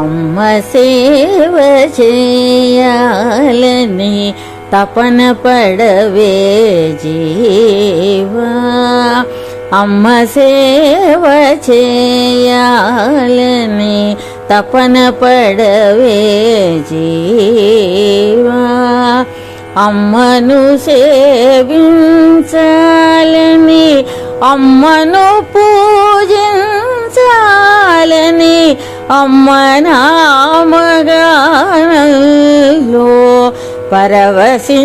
అమ్మ సేవ చేయాలని తపన పడవే జీవా, అమ్మ సేవ చేయాలని తపన పడవే జీవా, అమ్మను సేవించాలని అమ్మను పూజించాలని అమ్మ నామగానంలో పరవశించిపోవాలని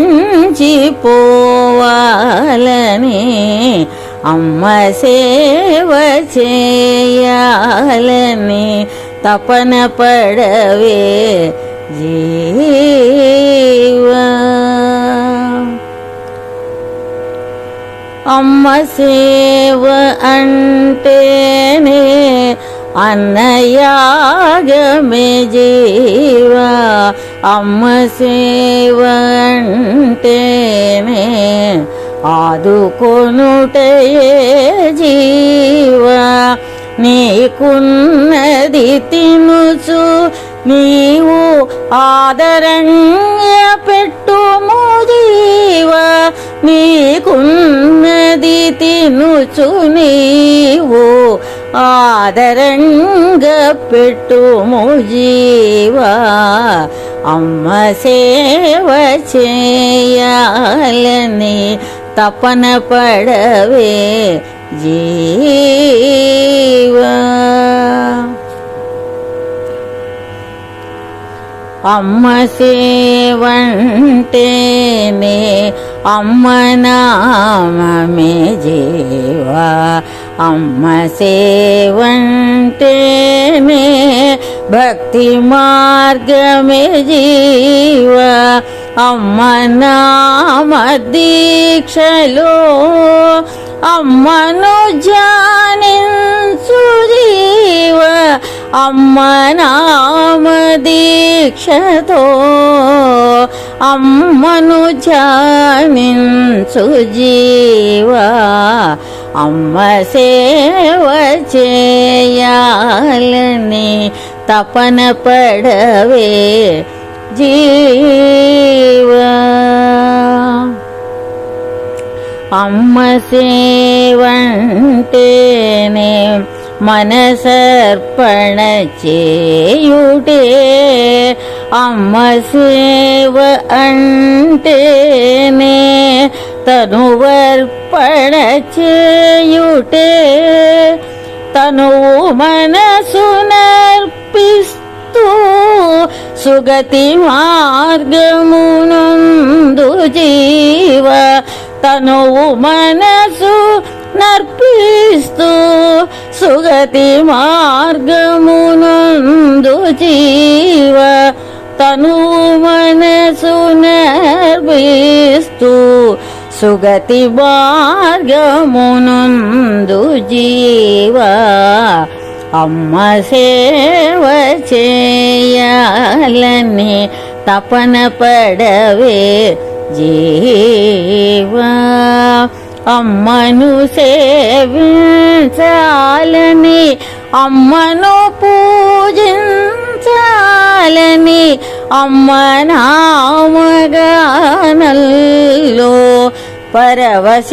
అమ్మ సేవ చేయాలని తపన పడవే జీవా, అమ్మ సేవ అంటేనే అన్నయాగమే జీవా, అమ్మ సేవ అంటేనే ఆదుకొనుటయే జీవా, నీకున్నది తినుచు నీవు ఆదరంగా పెట్టుము జీవా, నీకున్నది తినుచు నీవు ఆదరంగా పెట్టుము జీవా, అమ్మ సేవ చేయాలని తపన పడవే జీవా, అమ్మ సేవంటేనే అమ్మ నామమే జీవా, అమ్మ సేవంటేనే భక్తి మార్గమే జీవా, అమ్మ నామ దీక్షలో అమ్మను ధ్యానించు జీవా, అమ్మ నామ దీక్షతో అమ్మను ధ్యానించు జీవా, అమ్మ సేవ చేయాలని తపన పడవే జీవా, అమ్మ సేవంటేనే మనసర్పణ చేయుటే, అమ్మ సేవ అంటేనే తనువర్పణ చేయుటే, తనువు మనసు నర్పిస్తూ సుగతి మార్గమునందు జీవ, తనువు మనసు నర్పిస్తూ సుగతి మార్గమునందు జీవ, తనువు మనసు నర్పిస్తూ సుగతి మార్గమునందు జీవ, అమ్మ సేవ చేయాలని తపన పడవే జీవా, అమ్మను సేవించాలని అమ్మను పూజించాలని అమ్మ నామగానంలో పరవశించిపోవాలని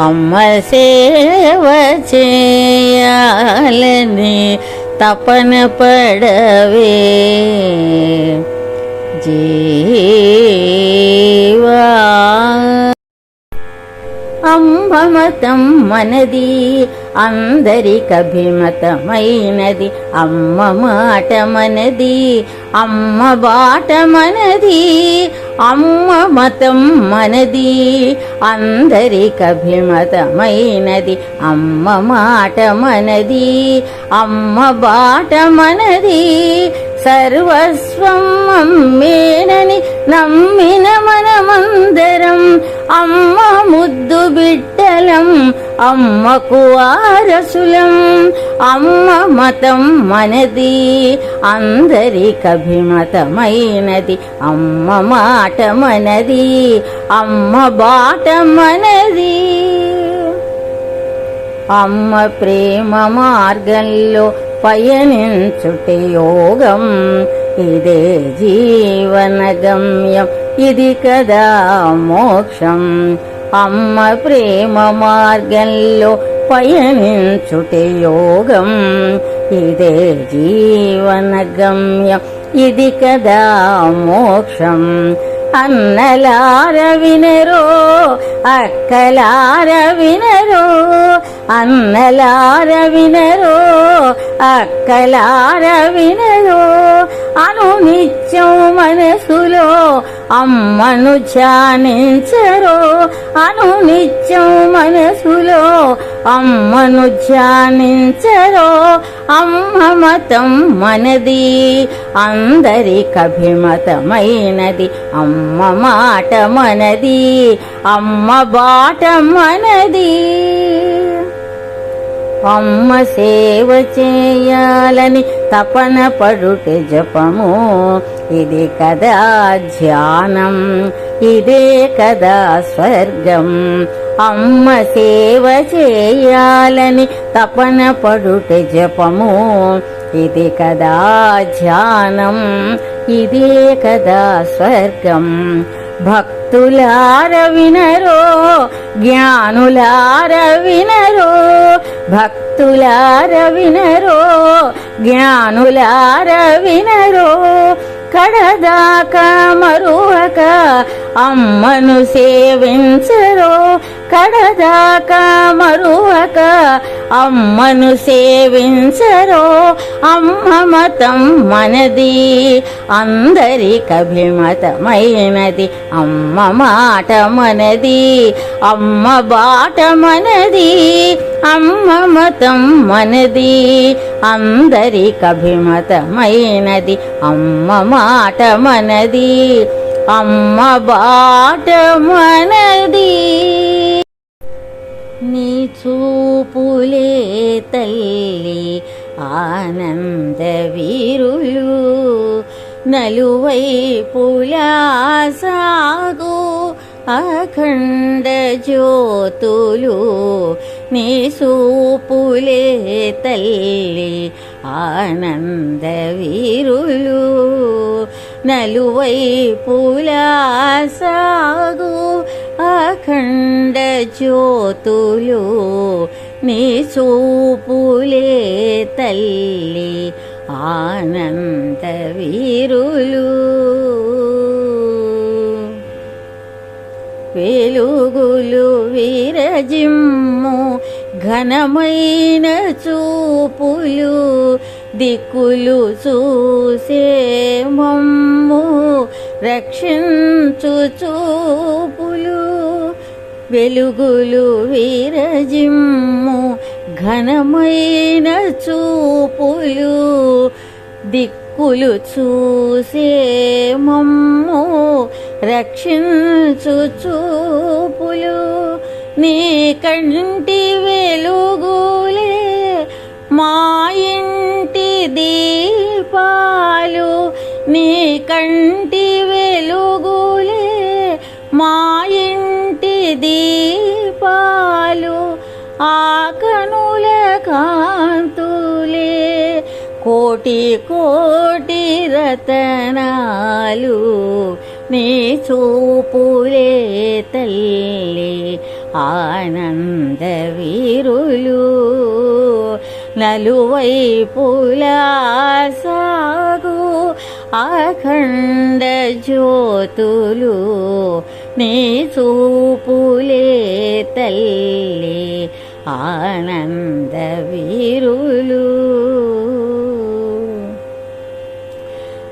అమ్మ సేవ చేయాలని తపన పడవే జీవా, అమ్మ మతం మనది అందరికభిమతమైనది, అమ్మ మాట మనది అమ్మ బాట మనది, అమ్మ మతం మనది అందరికభిమతమైనది, అమ్మ మాట మనది అమ్మ బాట మనది, సర్వస్వం అమ్మేనని నమ్మిన మనమందరం అమ్మ ముద్దు బిడ్డలం, అమ్మకు వారసులం, అమ్మ మతం మనది అందరికభిమతమైనది, అమ్మ మాట మనది అమ్మ బాట మనది. అమ్మ ప్రేమ మార్గంలో పయనించుటే యోగం, ఇదే జీవన గమ్యం, ఇది కదా మోక్షం. అమ్మ ప్రేమ మార్గంలో పయనించుటే యోగం, ఇదే జీవన గమ్యం, ఇది కదా మోక్షం. అన్నలార వినరో, అక్కలార వినరో, అన్నలార వినరో, అక్కలార వినరో, అనునిత్యం మనసులో అమ్మను ధ్యానించరో, అనునిత్యం మనసులో అమ్మను ధ్యానించరో. అమ్మ మతం మనది, అందరికభిమతమైనది, అమ్మ మాట మనది, అమ్మ బాట మనది. అమ్మ సేవ చేయాలని తపన పడుటే జపము, ఇది కదా ధ్యానం, ఇదే కదా స్వర్గం. అమ్మ సేవ చేయాలని తపన పడుటే జపము, ఇది కదా ధ్యానం, ఇదే కదా స్వర్గం. భక్తులార వినరో, జ్ఞానులార వినరో, భక్తులార వినరో, జ్ఞానులార వినరో, కడదాకా మరువక అమ్మను సేవించరో, కడదాకా మరువక అమ్మను సేవించరో. అమ్మ మతం మనది, అందరికభిమతమైనది, అమ్మ మాట మనది, అమ్మ బాట మనది, అమ్మ మతం మనది, అందరికభిమతమైనది, అమ్మ మాట మనది, అమ్మ బాట మనది. నీ చూపులే తల్లి ఆనంద వీరులు, నలువైపులా సాగు అఖండ జ్యోతులు. నీ చూపులే తల్లి ఆనంద వీరులు, నలువైపులా సాగు అఖండ జ్యోతులు. నీ చూపులే తల్లి ఆనంద వీరులు. వెలుగులు విరజిమ్ము ఘనమైన చూపులు, దిక్కులు చూసే మమ్ము రక్షించు చూపులు. వెలుగులు విరజిమ్ము ఘనమైన చూపులు, దిక్కులు చూసే మమ్ము రక్షించు చూపులు. నీ కంటి వెలుగులే మా ఇంటి దీపాలు, నీ కంటి వెలుగులే మా ఇంటి దీపాలు. ఆ కనుల కాంతులే కోటి కోటి రతనాలు. నీ చూపులే తల్లి ఆనంద వీరులు, నలువైపులా సాగు అఖండ జ్యోతులు. నీ చూపులే తల్లి ఆనంద వీరులు.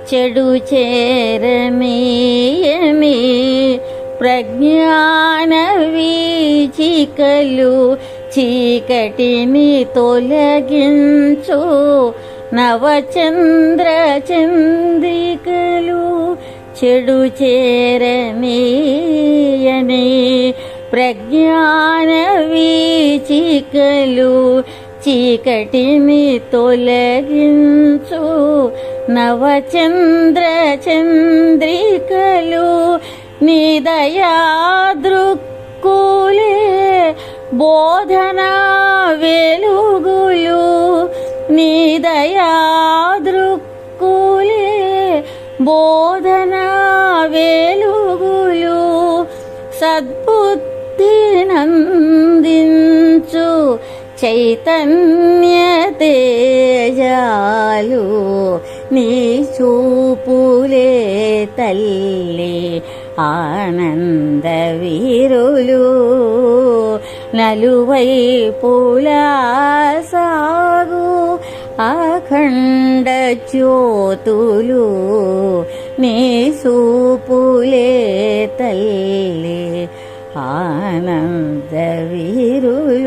చెడు చేరనీయని ప్రజ్ఞాన వీచికలు, చీకటిని తొలగించు నవచంద్ర చంద్రికలు. చెడు చేరనీయని ప్రజ్ఞాన వీచికలు, చీకటిని తొలగించు నవచంద్ర చంద్రికలు. నీ దయా దృక్కులే బోధన వెలుగులు నీ దయాదృక్కులే, బోధన వెలుగులు సద్బుద్ధి నందించు చైతన్య తేజాలు నీ చూపులే తల్లి ఆనంద వీరులు. నలువైపులా సాగు అఖండ జ్యోతులు నీ చూపులే తల్లి ఆనంద వీరులు.